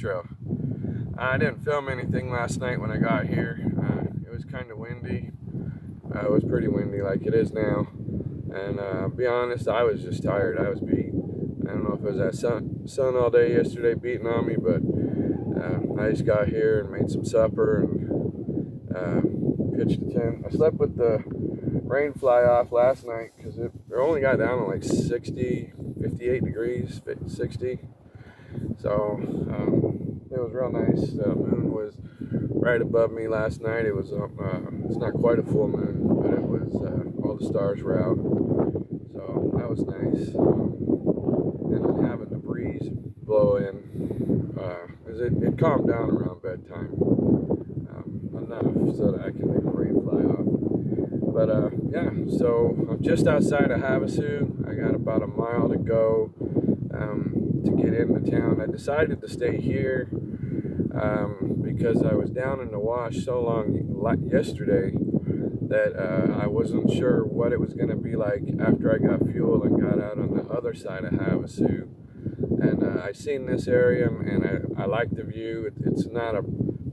Trail. I didn't film anything last night when I got here. It was kind of windy. It was pretty windy like it is now. And I'll be honest, I was just tired. I was beat. I don't know if it was that sun all day yesterday beating on me, but I just got here and made some supper and pitched a tent. I slept with the rain fly off last night because it only got down to like 60, 58 degrees, 60. So it was real nice. The moon was right above me last night. It was it's not quite a full moon, but it was all the stars were out. So that was nice. And then having the breeze blow in, it calmed down around bedtime enough so that I can make the rain fly off. But yeah, so I'm just outside of Havasu. I got about a mile to go to get into town. I decided to stay here because I was down in the wash so long yesterday that I wasn't sure what it was going to be like after I got fuel and got out on the other side of Havasu. And I seen this area and I like the view. It's not a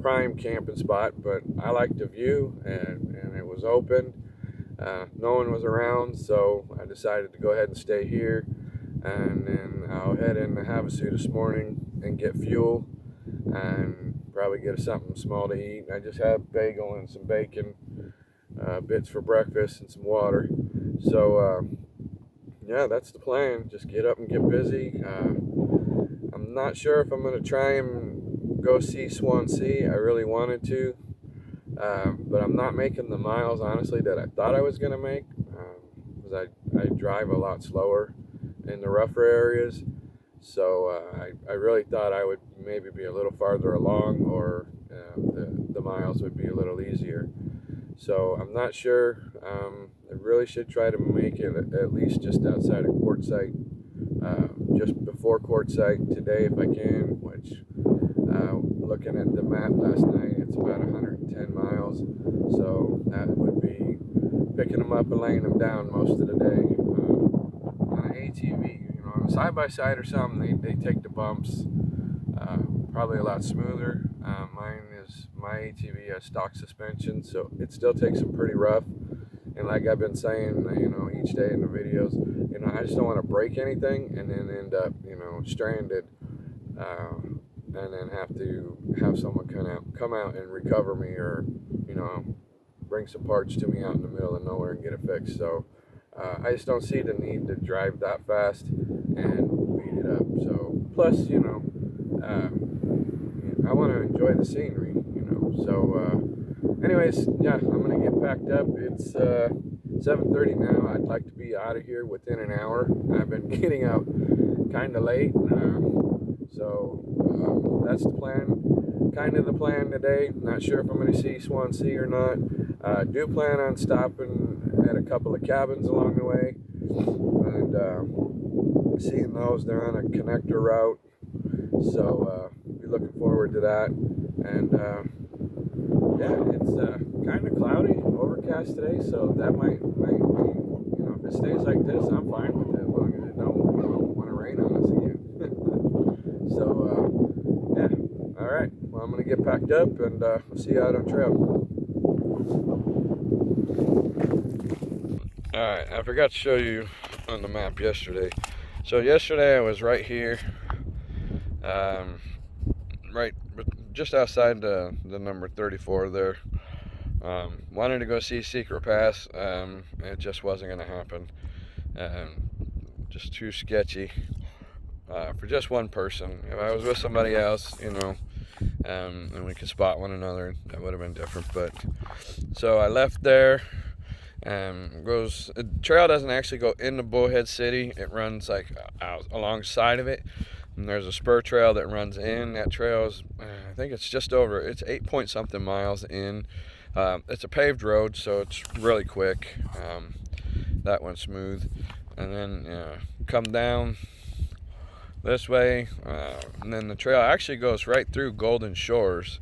prime camping spot, but I liked the view and it was open. No one was around, so I decided to go ahead and stay here. And then I'll head into Havasu this morning and get fuel and probably get something small to eat. I just had bagel and some bacon bits for breakfast and some water. So yeah, that's the plan. Just get up and get busy. I'm not sure if I'm going to try and go see Swansea. I really wanted to, but I'm not making the miles, honestly, that I thought I was going to make, because I drive a lot slower in the rougher areas. So I really thought I would maybe be a little farther along, or the miles would be a little easier. So I'm not sure. I really should try to make it at least just outside of Quartzsite, just before Quartzsite today if I can, which looking at the map last night, it's about 110 miles. So that would be picking them up and laying them down most of the day. On an ATV, you know, on a side-by-side or something, they take the bumps probably a lot smoother. My ATV has stock suspension, so it still takes them pretty rough. And like I've been saying, you know, each day in the videos, you know, I just don't want to break anything and then end up, you know, stranded, and then have to have someone come out and recover me, or, you know, bring some parts to me out in the middle of nowhere and get it fixed. So I just don't see the need to drive that fast and beat it up. So plus, you know, I want to enjoy the scenery, you know. So anyways, yeah, I'm gonna get packed up. It's 7:30 now. I'd like to be out of here within an hour. I've been getting out kind of late, so that's the plan. Kind of the plan today. Not sure if I'm going to see Swansea or not. Do plan on stopping at a couple of cabins along the way and seeing those. They're on a connector route, so be looking forward to that. And yeah, it's kind of cloudy, overcast today, so that might be, you know, if it stays like this, I'm fine with it, as long as it don't want to rain on us again. So yeah, all right. Well, I'm gonna get packed up and we'll see you out on trail. All right, I forgot to show you on the map yesterday. So yesterday I was right here, right just outside the number 34 there. Wanted to go see Secret Pass. It just wasn't going to happen. Just too sketchy for just one person. If I was with somebody else, you know, and we could spot one another, that would have been different. But so I left there. The trail doesn't actually go into Bullhead City. It runs like out alongside of it. And there's a spur trail that runs in. That trail is, I think it's just over, it's 8 point something miles in. It's a paved road, so it's really quick. That one's smooth. And then come down this way, and then the trail actually goes right through Golden Shores.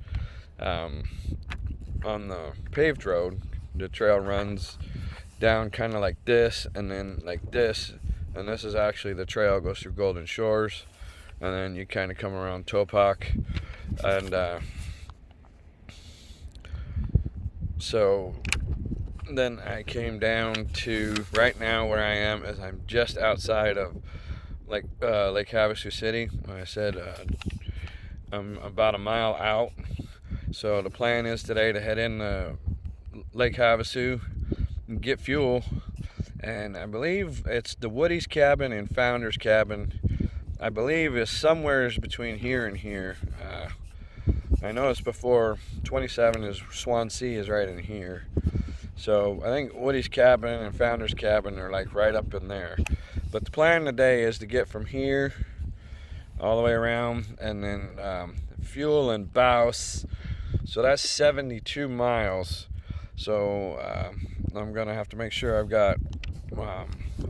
On the paved road, the trail runs down kind of like this, and then like this. And this is actually the trail goes through Golden Shores. and then you kind of come around Topak, and so then I came down to right now where I am is I'm just outside of Lake Havasu City. Like I said, I'm about a mile out. So the plan is today to head in Lake Havasu and get fuel. And I believe it's the Woody's cabin and Founder's cabin. I believe is somewhere between here and here. I noticed before 27 is Swansea is right in here. So I think Woody's cabin and Founder's cabin are like right up in there. But the plan today is to get from here all the way around, and then fuel and Bouse. So that's 72 miles. So I'm gonna have to make sure I've got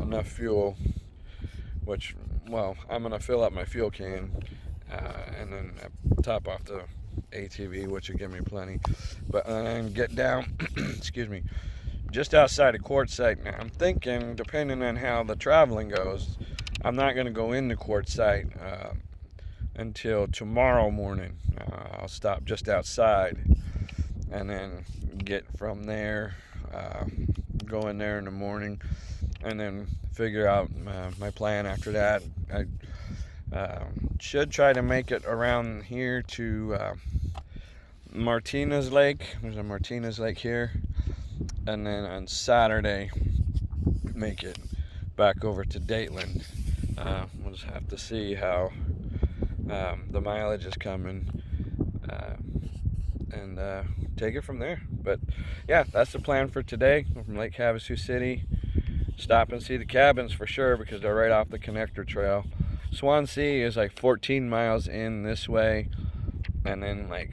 enough fuel, which, well, I'm gonna fill up my fuel can and then top off the ATV, which will give me plenty. But then get down, excuse me, just outside of Quartzsite. Now I'm thinking, depending on how the traveling goes, I'm not going to go into Quartzsite until tomorrow morning. I'll stop just outside and then get from there, go in there in the morning, and then figure out my plan after that. I should try to make it around here to Martinez Lake. There's a Martinez Lake here, and then on Saturday make it back over to Dateland. We'll just have to see how the mileage is coming, and take it from there. But yeah, that's the plan for today. From Lake Havasu City, stop and see the cabins for sure, because they're right off the connector trail. Swansea is like 14 miles in this way, and then like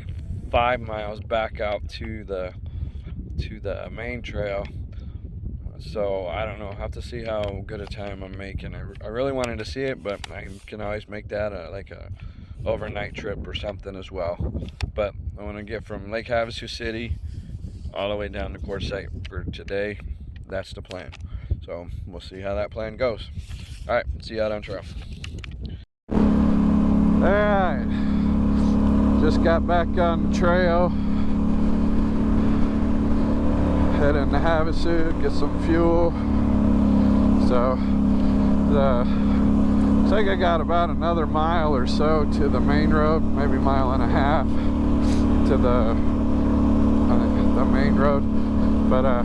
5 miles back out to the main trail. So I don't know, I'll have to see how good a time I'm making. I really wanted to see it, but I can always make that like a overnight trip or something as well. But I want to get from Lake Havasu City all the way down to Quartzsite for today. That's the plan. So we'll see how that plan goes. All right, see you out on trail. All right, just got back on the trail, heading to Havasu, get some fuel. So looks like I got about another mile or so to the main road, maybe a mile and a half to the main road. But it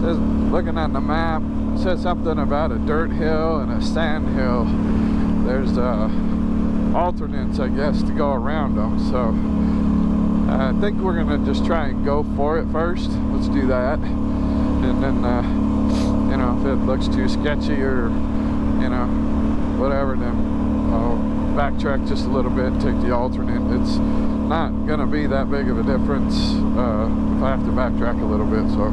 says, looking at the map, it says something about a dirt hill and a sand hill. There's alternates, I guess, to go around them. So I think we're gonna just try and go for it first. Let's do that, and then you know, if it looks too sketchy or, you know, whatever, then I'll backtrack just a little bit, take the alternate. It's not gonna be that big of a difference if I have to backtrack a little bit. So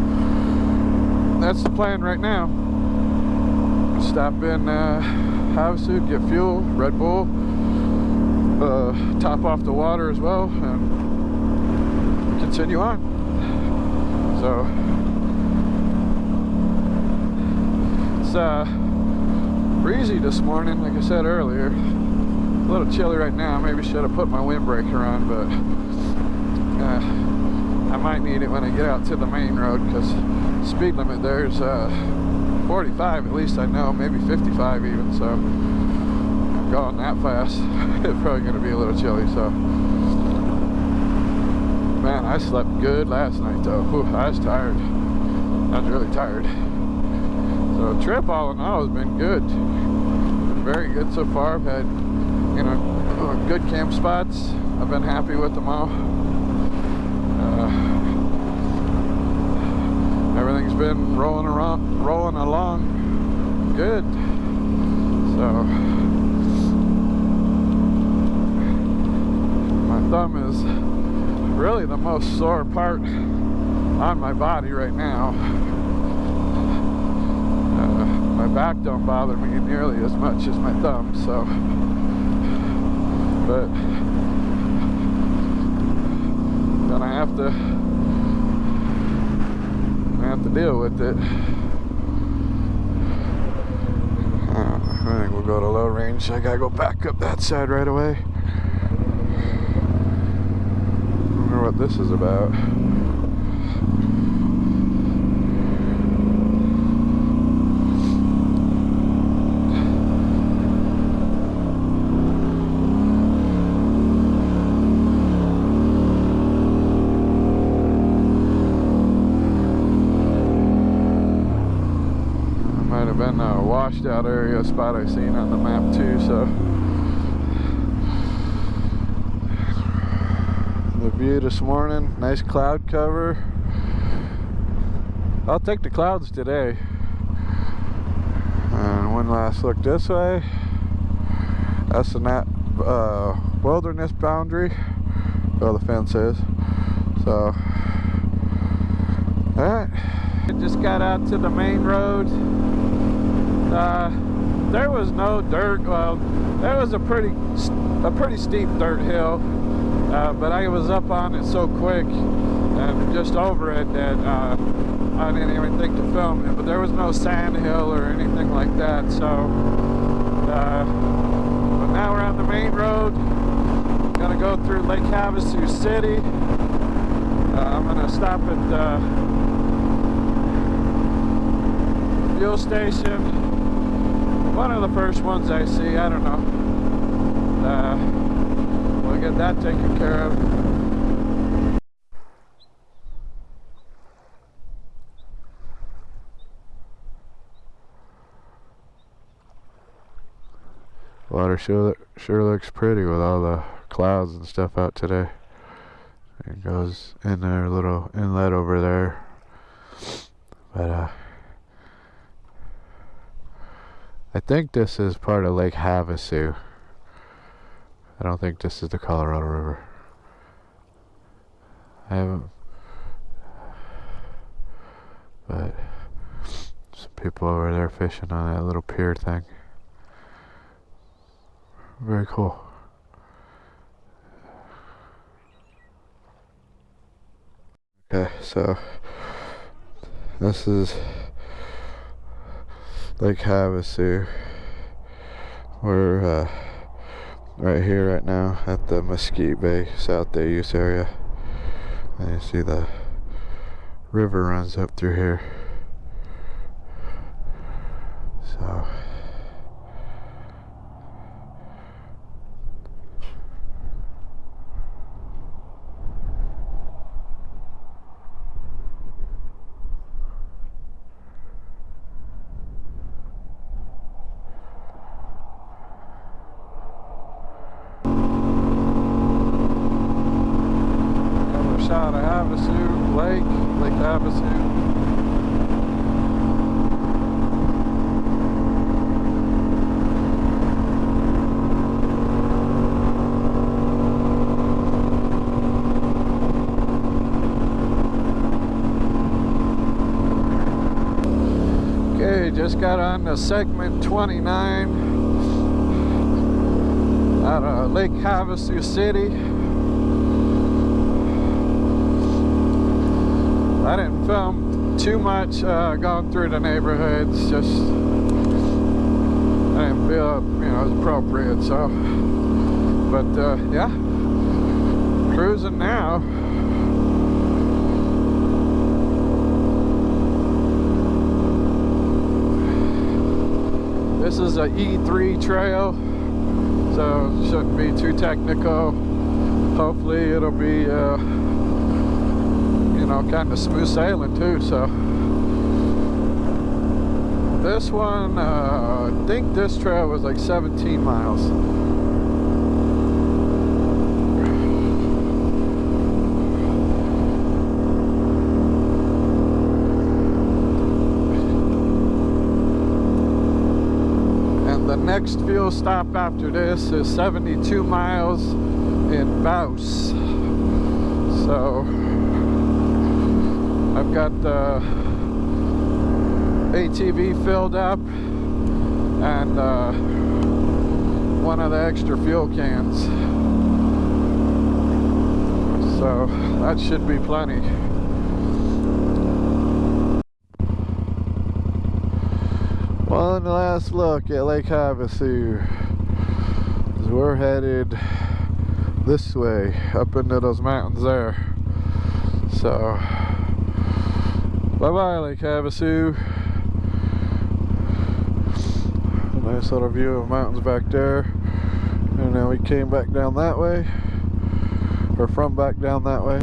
that's the plan right now. Stop in Havasu, get fuel, Red Bull, top off the water as well, and continue on. So it's breezy this morning, like I said earlier. A little chilly right now. Maybe should have put my windbreaker on, but I might need it when I get out to the main road, because speed limit there's 45, at least I know, maybe 55 even. So I'm going that fast. It's probably going to be a little chilly. So man, I slept good last night though. Whew, I was tired. I was really tired. So trip all in all has been good. Been very good so far. I've had, you know, good camp spots. I've been happy with them all. Everything's been rolling along good. So my thumb is really the most sore part on my body right now. My back don't bother me nearly as much as my thumb, so, but gonna have to deal with it. I think we'll we'll go to low range. I gotta go back up that side right away. I wonder what this is about. Been a washed out area spot I seen on the map too, so the view this morning, nice cloud cover. I'll take the clouds today. And one last look this way. That's the wilderness boundary. Well, the fence is. So alright, I just got out to the main road. There was no dirt. Well, there was a pretty steep dirt hill, but I was up on it so quick and just over it that I didn't even think to film it. But there was no sand hill or anything like that. So, but now we're on the main road. Gonna go through Lake Havasu City. I'm gonna stop at the fuel station. One of the first ones I see, I don't know. We'll get that taken care of. Water sure looks pretty with all the clouds and stuff out today. It goes in their little inlet over there. But I think this is part of Lake Havasu. I don't think this is the Colorado River. I haven't, but some people over there fishing on that little pier thing. Very cool. Okay, so this is Lake Havasu. We're right here right now at the Mesquite Bay, South Day Use area. And you see the river runs up through here. So shot of Havasu Lake Havasu. Okay, just got on to segment 29 out of Lake Havasu City. I didn't film too much going through the neighborhoods, just I didn't feel it was appropriate, so but yeah, cruising now. This is a E3 trail, so it shouldn't be too technical. Hopefully it'll be kind of smooth sailing too. So this one, I think this trail was like 17 miles. And the next fuel stop after this is 72 miles in Baus. So I've got the ATV filled up and one of the extra fuel cans. So that should be plenty. Well, One last look at Lake Havasu. We're headed this way, up into those mountains there. So, bye-bye Lake Havasu. A nice little view of mountains back there. And then we came back down that way, or from back down that way.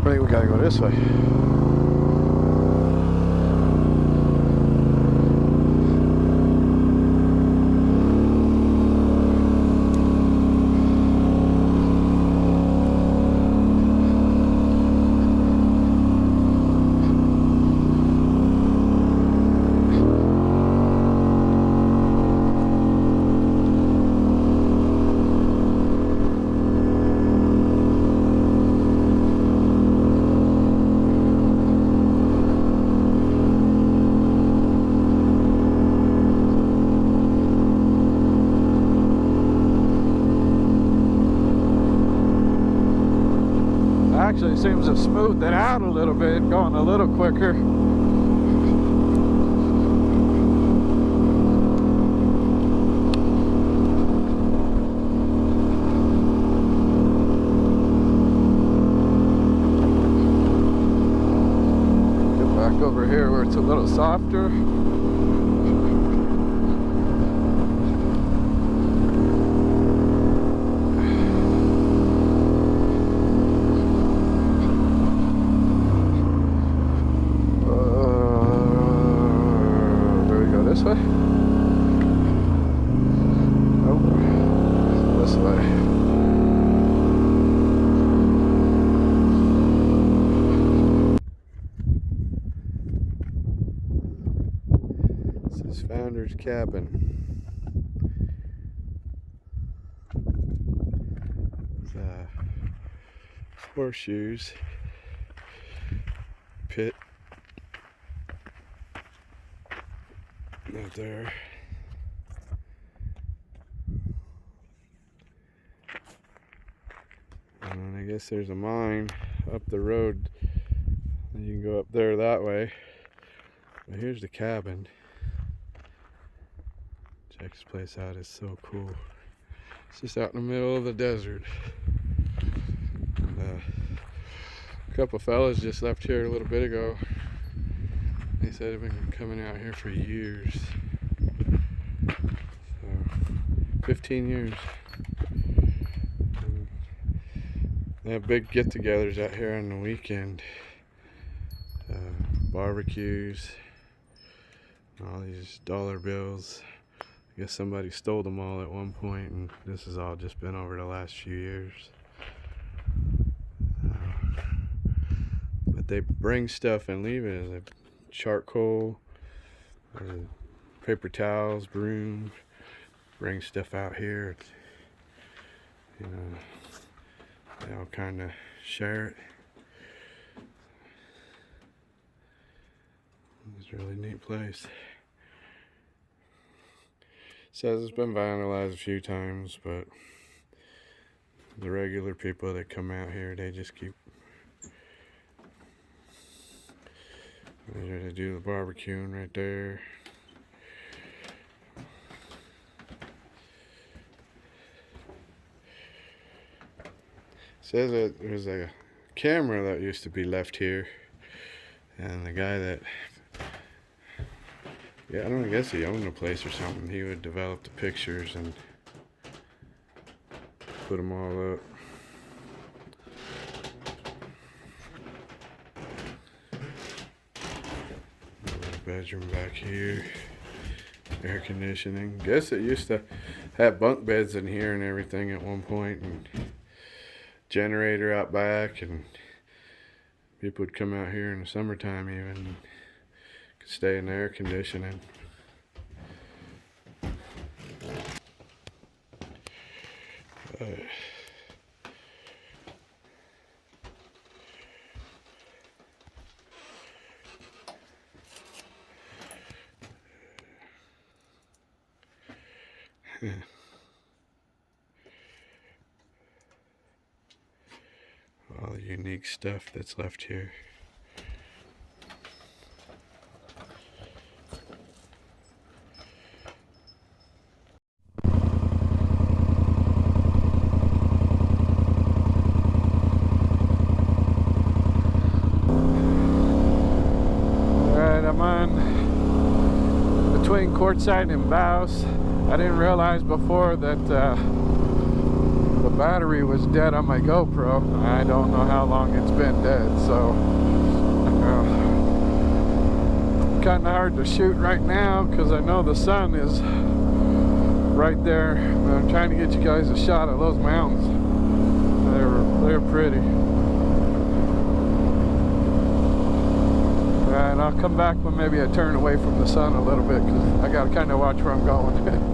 We gotta go this way. Actually seems to smooth it out a little bit, going a little quicker. Get back over here where it's a little softer. This way? Nope. This way. This is Founder's Cabin. It's horseshoes. Pit. Out there. And I guess there's a mine up the road. You can go up there that way. But here's the cabin. Check this place out, it's so cool. It's just out in the middle of the desert. And, a couple fellas just left here a little bit ago. They said they've been coming out here for years. So, 15 years. And they have big get-togethers out here on the weekend. Barbecues. All these dollar bills. I guess somebody stole them all at one point, and this has all just been over the last few years. But they bring stuff and leave it as charcoal, paper towels, broom, bring stuff out here. You know, they all kind of share it. It's a really neat place. Says it's been vandalized a few times, but The regular people that come out here, they just keep they do the barbecuing right there. Says that there's a camera that used to be left here, and the guy that, I guess he owned the place or something. He would develop the pictures and put them all up. Bedroom back here, air conditioning. Guess it used to have bunk beds in here and everything at one point, and generator out back, and people would come out here in the summertime even, could stay in the air conditioning. All the unique stuff that's left here. Alright, I'm on between Quartzsite and Havasu. I didn't realize before that the battery was dead on my GoPro. I don't know how long it's been dead, so kind of hard to shoot right now because I know the sun is right there. I'm trying to get you guys a shot of those mountains. They're pretty. And I'll come back when maybe I turn away from the sun a little bit because I got to kind of watch where I'm going.